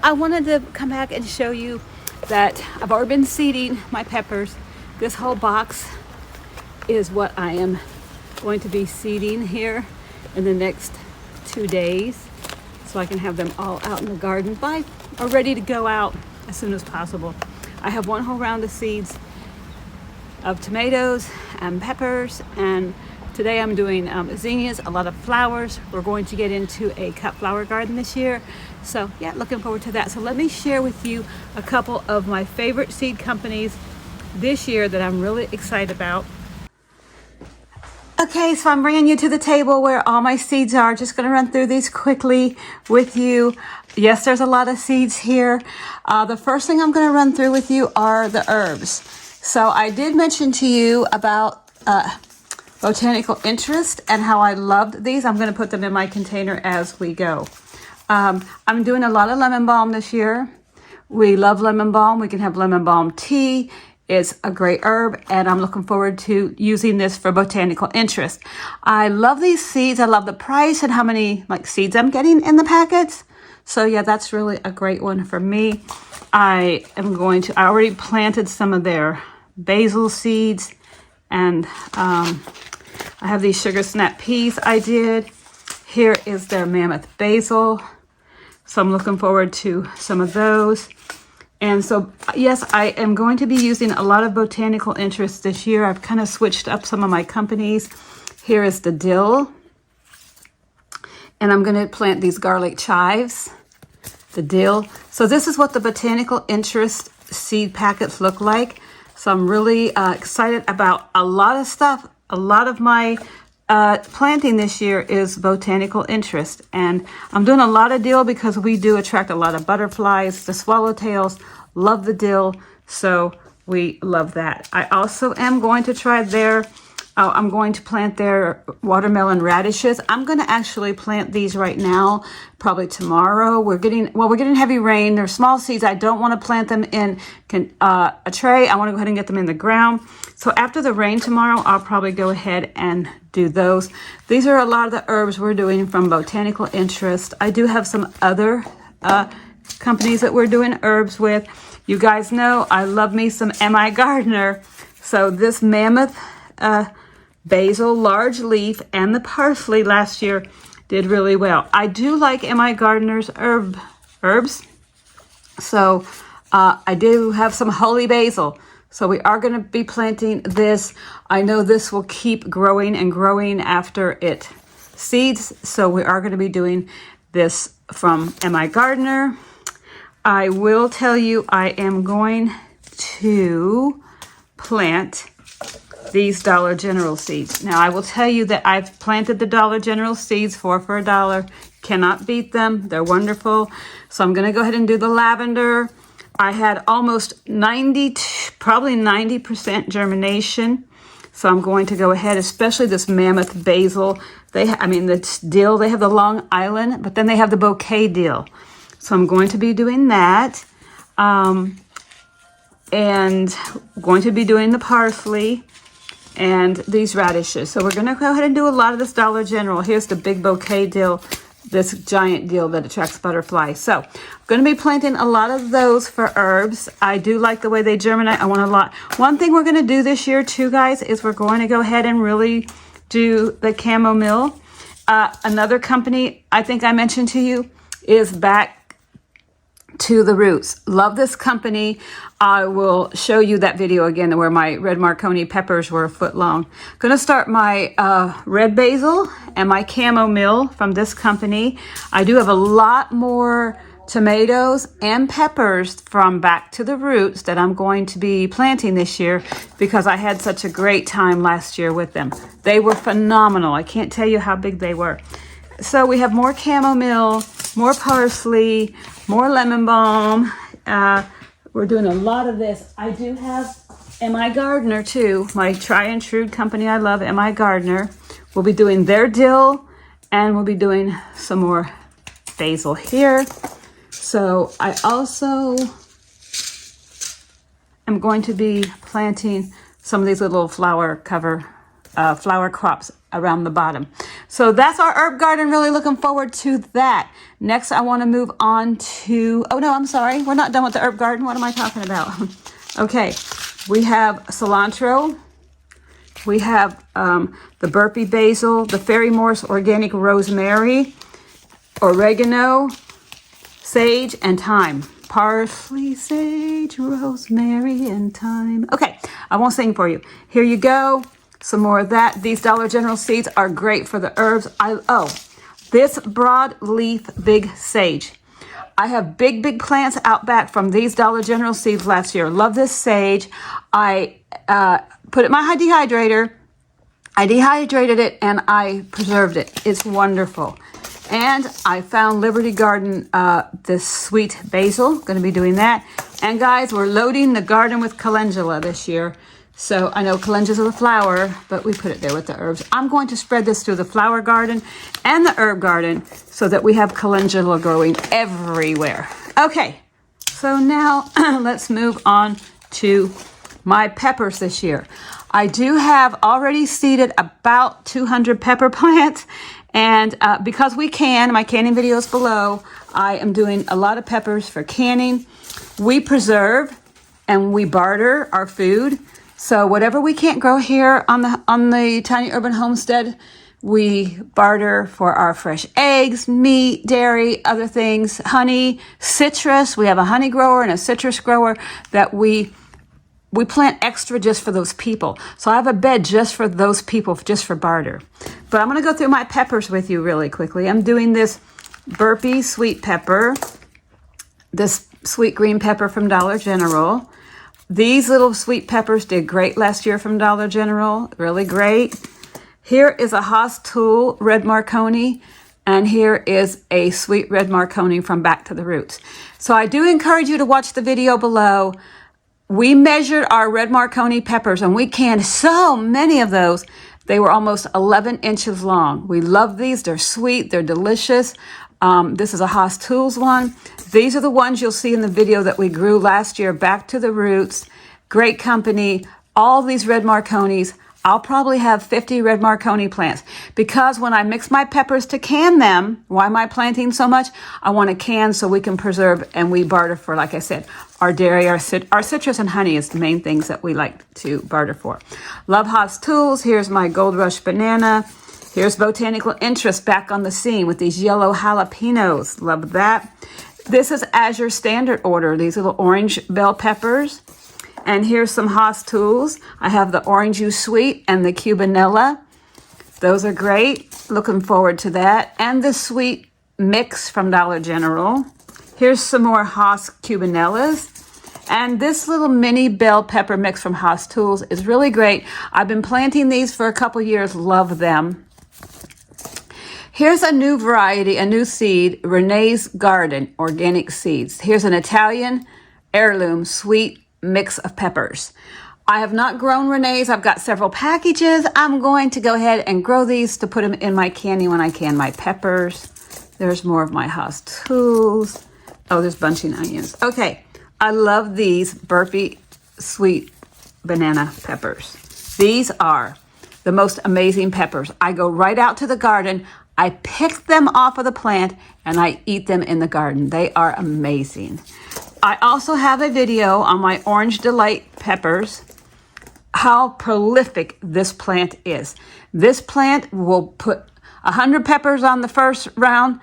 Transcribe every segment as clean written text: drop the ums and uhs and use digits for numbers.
I wanted to come back and show you that I've already been seeding my peppers. This whole box is what I am going to be seeding here in the next 2 days, so I can have them all out in the garden or ready to go out as soon as possible. I have one whole round of seeds of tomatoes and peppers, and today I'm doing zinnias, a lot of flowers. We're going to get into a cut flower garden this year. So yeah, looking forward to that. So let me share with you a couple of my favorite seed companies this year that I'm really excited about. Okay, so I'm bringing you to the table where all my seeds are. Just going to run through these quickly with you. Yes, there's a lot of seeds here. The first thing I'm going to run through with you are the herbs. So I did mention to you about botanical interest and how I loved these. I'm going to put them in my container as we go. I'm doing a lot of lemon balm this year. We love lemon balm. We can have lemon balm tea. It's a great herb, and I'm looking forward to using this for botanical interest. I love these seeds. I love the price and how many seeds I'm getting in the packets. So yeah, that's really a great one for me. I already planted some of their basil seeds, and I have these sugar snap peas I did. Here is their mammoth basil. So I'm looking forward to some of those. And so, yes, I am going to be using a lot of botanical interest this year. I've kind of switched up some of my companies. Here is the dill. And I'm going to plant these garlic chives, the dill. So this is what the botanical interest seed packets look like. So I'm really excited about a lot of stuff. A lot of my planting this year is botanical interest, and I'm doing a lot of dill because we do attract a lot of butterflies. The swallowtails love the dill, so we love that. I also am going to try I'm going to plant their watermelon radishes. I'm going to actually plant these right now, probably tomorrow. We're getting heavy rain. They're small seeds. I don't want to plant them in a tray. I want to go ahead and get them in the ground. So after the rain tomorrow, I'll probably go ahead and do those. These are a lot of the herbs we're doing from botanical interest. I do have some other companies that we're doing herbs with. You guys know I love me some M.I. Gardener. So this mammoth basil, large leaf, and the parsley last year did really well. I do like M.I. Gardener's herbs. So I do have some holy basil. So we are going to be planting this. I know this will keep growing and growing after it seeds. So we are going to be doing this from M.I. Gardener. I will tell you I am going to plant these Dollar General seeds. Now I will tell you that I've planted the Dollar General seeds for $1. Cannot beat them. They're wonderful. So I'm going to go ahead and do the lavender. I had almost probably 90% germination. So I'm going to go ahead, especially this mammoth basil. The dill, they have the Long Island, but then they have the bouquet dill. So I'm going to be doing that. And going to be doing the parsley and these radishes. So we're going to go ahead and do a lot of this Dollar General. Here's the big bouquet dill, this giant dill that attracts butterflies. So I'm going to be planting a lot of those for herbs. I do like the way they germinate. I want a lot. One thing we're going to do this year too, guys, is we're going to go ahead and really do the chamomile. Another company I think I mentioned to you is Back to the Roots. Love this company. I will show you that video again where my red Marconi peppers were a foot long. I'm going to start my red basil and my chamomile from this company. I do have a lot more tomatoes and peppers from Back to the Roots that I'm going to be planting this year because I had such a great time last year with them. They were phenomenal. I can't tell you how big they were. So we have more chamomile, more parsley, more lemon balm. We're doing a lot of this. I do have M.I. Gardener too, my try and true company I love, M.I. Gardener. We'll be doing their dill, and we'll be doing some more basil here. So I also am going to be planting some of these little flower cover flower crops around the bottom. So that's our herb garden. Really looking forward to that. Next, I want to move on to, oh no, I'm sorry. We're not done with the herb garden. What am I talking about? Okay, we have cilantro. We have the burpee basil, the fairy morse organic rosemary, oregano, sage, and thyme. Parsley, sage, rosemary, and thyme. Okay, I won't sing for you. Here you go. Some more of that. These Dollar General seeds are great for the herbs. This broadleaf big sage. I have big plants out back from these Dollar General seeds last year. Love this sage. I put it in my dehydrator. I dehydrated it and I preserved it. It's wonderful. And I found Liberty Garden, this sweet basil. Going to be doing that. And guys, we're loading the garden with calendula this year. So I know calendula's a flower, but we put it there with the herbs. I'm going to spread this through the flower garden and the herb garden so that we have calendula growing everywhere. Okay, so now let's move on to my peppers this year. I do have already seeded about 200 pepper plants. And because we can, my canning video is below, I am doing a lot of peppers for canning. We preserve and we barter our food. So whatever we can't grow here on the Tiny Urban Homestead, we barter for our fresh eggs, meat, dairy, other things, honey, citrus. We have a honey grower and a citrus grower that we plant extra just for those people. So I have a bed just for those people, just for barter. But I'm going to go through my peppers with you really quickly. I'm doing this burpee sweet pepper, this sweet green pepper from Dollar General. These little sweet peppers did great last year from Dollar General, really great. Here is a Haas Tool red Marconi, and here is a sweet red Marconi from Back to the Roots. So I do encourage you to watch the video below. We measured our red Marconi peppers and we canned so many of those. They were almost 11 inches long. We love these. They're sweet. They're delicious. This is a Haas Tools one. These are the ones you'll see in the video that we grew last year, Back to the Roots. Great company. All these red Marconis. I'll probably have 50 red Marconi plants because when I mix my peppers to can them, why am I planting so much? I want to can so we can preserve and we barter for, like I said, our dairy, our citrus and honey is the main things that we like to barter for. Love Haas Tools. Here's my Gold Rush banana. Here's Botanical Interest back on the scene with these yellow jalapenos. Love that. This is Azure Standard Order, these little orange bell peppers. And here's some Haas Tools. I have the Orange Juice Sweet and the Cubanella. Those are great. Looking forward to that. And the Sweet Mix from Dollar General. Here's some more Haas Cubanellas. And this little mini bell pepper mix from Haas Tools is really great. I've been planting these for a couple years. Love them. Here's a new variety, a new seed, Renee's Garden Organic Seeds. Here's an Italian heirloom sweet mix of peppers. I have not grown Renee's. I've got several packages. I'm going to go ahead and grow these to put them in my canning when I can my peppers. There's more of my Haas Tools. Oh, there's bunching onions. Okay, I love these burpee sweet banana peppers. These are the most amazing peppers. I go right out to the garden. I pick them off of the plant and I eat them in the garden. They are amazing. I also have a video on my Orange Delight peppers, how prolific this plant is. This plant will put 100 peppers on the first round.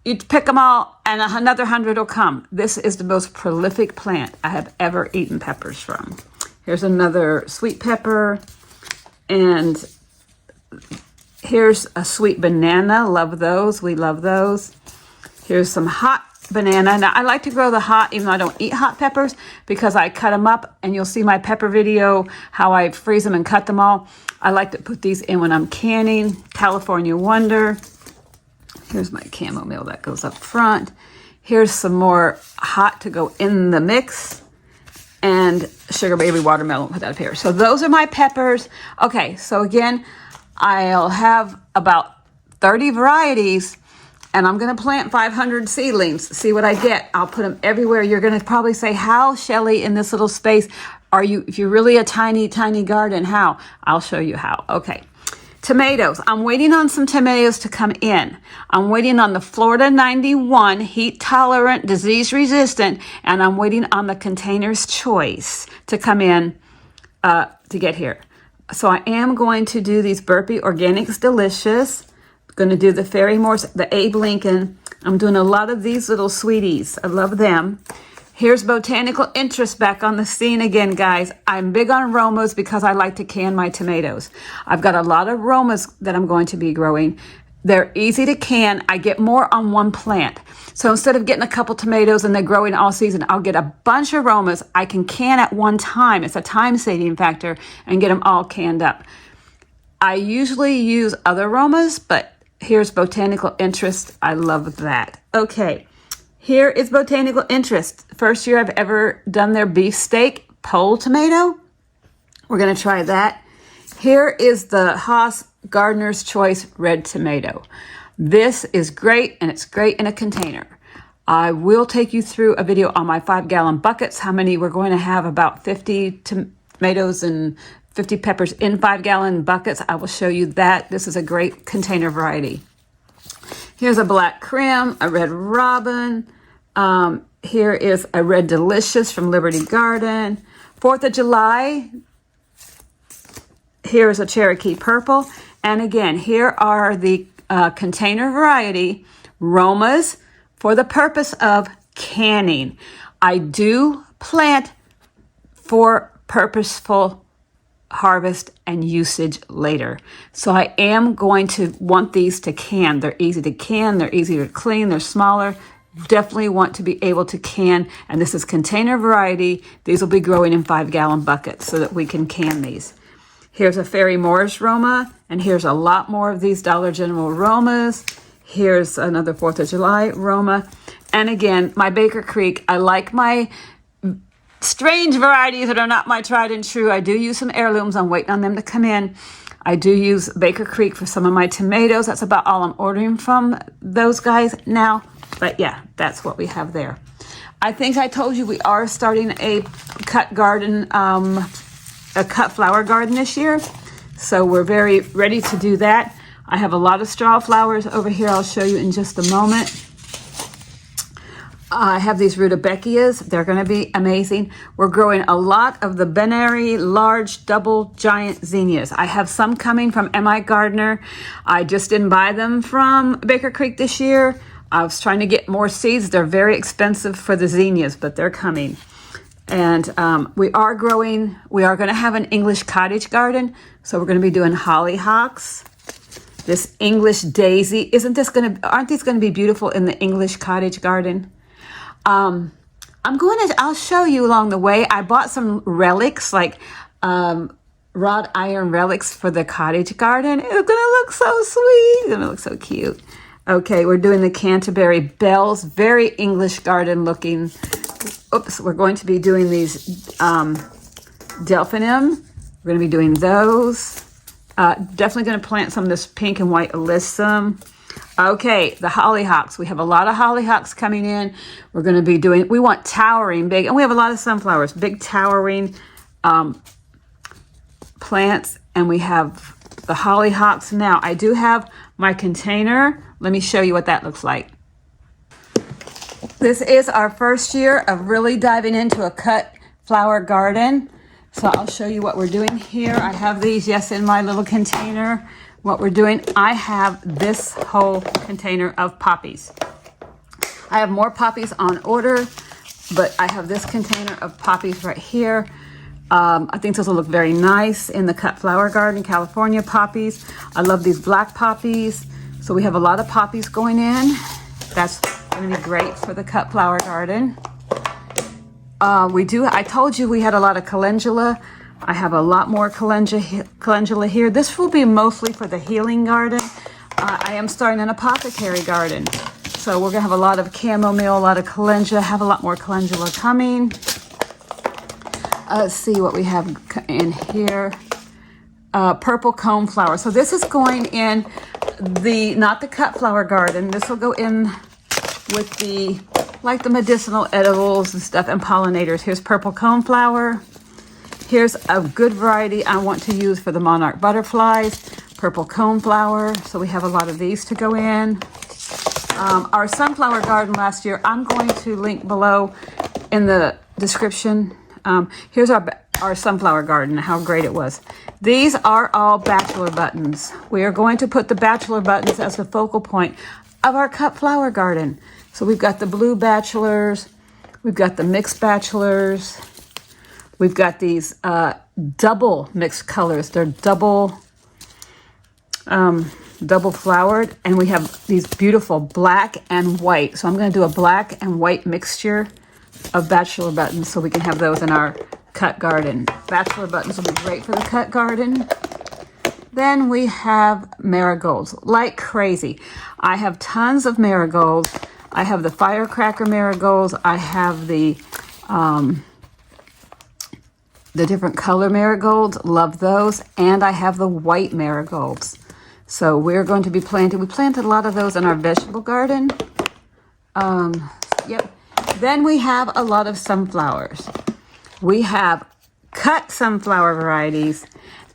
You pick them all and another 100 will come. This is the most prolific plant I have ever eaten peppers from. Here's another sweet pepper. And here's a sweet banana. Love those. We love those. Here's some hot banana. Now I like to grow the hot, even though I don't eat hot peppers, because I cut them up and you'll see my pepper video, how I freeze them and cut them all. I like to put these in when I'm canning. California Wonder. Here's my chamomile that goes up front. Here's some more hot to go in the mix. And Sugar Baby Watermelon, put that up here. So those are my peppers. Okay, so again, I'll have about 30 varieties. And I'm going to plant 500 seedlings, see what I get. I'll put them everywhere. You're going to probably say, how, Shelley, in this little space, if you're really a tiny, tiny garden, how? I'll show you how. Okay. Tomatoes. I'm waiting on some tomatoes to come in. I'm waiting on the Florida 91, heat tolerant, disease resistant, and I'm waiting on the Container's Choice to come in to get here. So I am going to do these Burpee Organics Delicious. I'm going to do the Fairy Moors, the Abe Lincoln. I'm doing a lot of these little sweeties. I love them. Here's Botanical Interest back on the scene again, guys. I'm big on Romas because I like to can my tomatoes. I've got a lot of Romas that I'm going to be growing. They're easy to can. I get more on one plant. So instead of getting a couple tomatoes and they're growing all season, I'll get a bunch of Romas I can can at one time. It's a time saving factor and get them all canned up. I usually use other Romas, but here's Botanical Interest. I love that. Okay. Here is Botanical Interest. First year I've ever done their beefsteak pole tomato. We're going to try that. Here is the Haas Gardener's Choice red tomato. This is great, and it's great in a container. I will take you through a video on my 5-gallon buckets, how many we're going to have, about 50 tomatoes and 50 peppers in 5-gallon buckets. I will show you that. This is a great container variety. Here's a black crim, a red robin. Here is a red delicious from Liberty Garden. 4th of July. Here's a Cherokee purple. And again, here are the container variety Romas for the purpose of canning. I do plant for purposeful harvest and usage later. So I am going to want these to can. They're easy to can, they're easy to clean, they're smaller. Definitely want to be able to can, and this is container variety. These will be growing in 5-gallon buckets so that we can can these. Here's a Fairy Moors Roma, and here's a lot more of these Dollar General Romas. Here's another 4th of July Roma. And again, my Baker Creek, I like my strange varieties that are not my tried and true. I do use some heirlooms. I'm waiting on them to come in. I do use Baker Creek for some of my tomatoes. That's about all I'm ordering from those guys now. But yeah, that's what we have there. I think I told you we are starting a cut garden, a cut flower garden this year. So we're very ready to do that. I have a lot of straw flowers over here. I'll show you in just a moment. I have these rudbeckias. They're going to be amazing. We're growing a lot of the Benary large double giant zinnias. I have some coming from M.I. Gardner. I just didn't buy them from Baker Creek this year. I was trying to get more seeds. They're very expensive for the zinnias, but they're coming. And we are going to have an English cottage garden. So we're going to be doing hollyhocks. This English daisy. Aren't these going to be beautiful in the English cottage garden? I'll show you along the way. I bought some relics, like wrought iron relics for the cottage garden. It's going to look so sweet. It's going to look so cute. Okay, we're doing the Canterbury bells, very English garden looking. Oops, we're going to be doing these delphinium. We're going to be doing those. Definitely going to plant some of this pink and white alyssum. Okay, the hollyhocks. We have a lot of hollyhocks coming in. We're going to be doing, we want towering big, and we have a lot of sunflowers, big towering plants, and we have the hollyhocks. Now, I do have my container. Let me show you what that looks like. This is our first year of really diving into a cut flower garden. So I'll show you what we're doing here. I have these, yes, in my little container. What we're doing, I have this whole container of poppies. I have more poppies on order, but I have this container of poppies right here. I think those will look very nice in the cut flower garden, California poppies. I love these black poppies. So we have a lot of poppies going in. That's going to be great for the cut flower garden. I told you we had a lot of calendula. I have a lot more calendula here. This will be mostly for the healing garden. I am starting an apothecary garden. So we're going to have a lot of chamomile, a lot of calendula, have a lot more calendula coming. Let's see what we have in here. Purple cone flower. So this is going in not the cut flower garden. This will go in with the medicinal edibles and stuff and pollinators. Here's purple cone flower. Here's a good variety I want to use for the monarch butterflies. Purple coneflower. So we have a lot of these to go in. Our sunflower garden last year, I'm going to link below in the description. Here's our sunflower garden, how great it was. These are all bachelor buttons. We are going to put the bachelor buttons as the focal point of our cut flower garden. So we've got the blue bachelors, we've got the mixed bachelors, we've got these double mixed colors. They're double flowered, and we have these beautiful black and white. So I'm going to do a black and white mixture of bachelor buttons so we can have those in our cut garden. Bachelor buttons will be great for the cut garden. Then we have marigolds like crazy. I have tons of marigolds. I have the firecracker marigolds. I have the different color marigolds. Love those. And I have the white marigolds. So we're going to be planting. We planted a lot of those in our vegetable garden. Yep. Then we have a lot of sunflowers. We have cut sunflower varieties,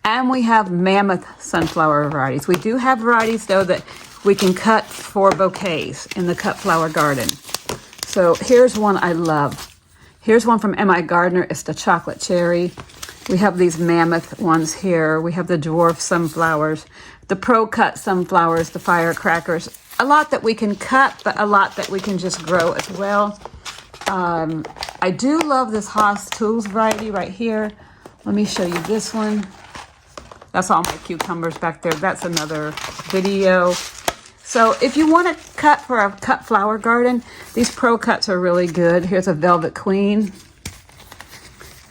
and we have mammoth sunflower varieties. We do have varieties, though, that we can cut for bouquets in the cut flower garden. So here's one I love. Here's one from M.I. Gardner. It's the chocolate cherry. We have these mammoth ones here. We have the dwarf sunflowers, the pro-cut sunflowers, the firecrackers. A lot that we can cut, but a lot that we can just grow as well. I do love this Haas Tools variety right here. Let me show you this one. That's all my cucumbers back there. That's another video. So if you want to cut for a cut flower garden, these pro cuts are really good. Here's a Velvet Queen.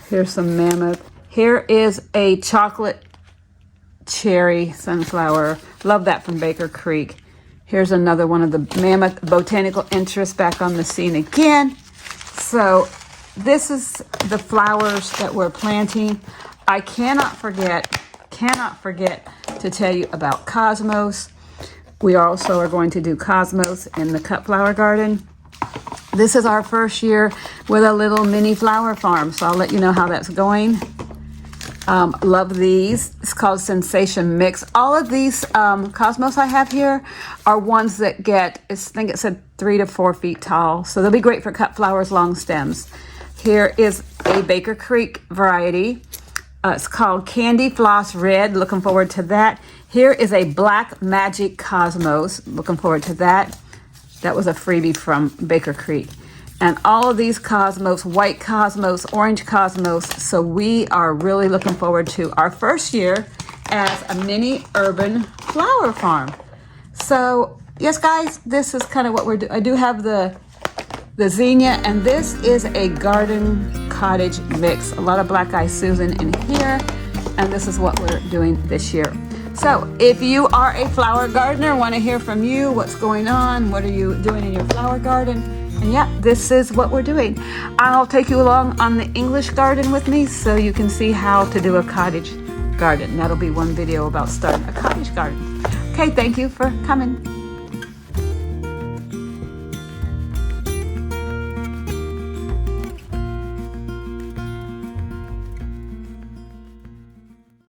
Here's some mammoth. Here is a chocolate cherry sunflower. Love that from Baker Creek. Here's another one of the mammoth botanical interest back on the scene again. So this is the flowers that we're planting. I cannot forget to tell you about Cosmos. We also are going to do Cosmos in the cut flower garden. This is our first year with a little mini flower farm, so I'll let you know how that's going. Love these. It's called Sensation Mix. All of these Cosmos I have here are ones that get, I think it said 3 to 4 feet tall. So they'll be great for cut flowers, long stems. Here is a Baker Creek variety. It's called Candy Floss Red. Looking forward to that. Here is a Black Magic Cosmos. Looking forward to that. That was a freebie from Baker Creek. And all of these Cosmos, white Cosmos, orange Cosmos. So we are really looking forward to our first year as a mini urban flower farm. So yes, guys, this is kind of what we're doing. I do have the zinnia, and this is a garden cottage mix. A lot of Black Eye Susan in here, and this is what we're doing this year. So if you are a flower gardener, want to hear from you, what's going on, what are you doing in your flower garden? And yeah, this is what we're doing. I'll take you along on the English garden with me so you can see how to do a cottage garden. That'll be one video about starting a cottage garden. Okay, thank you for coming.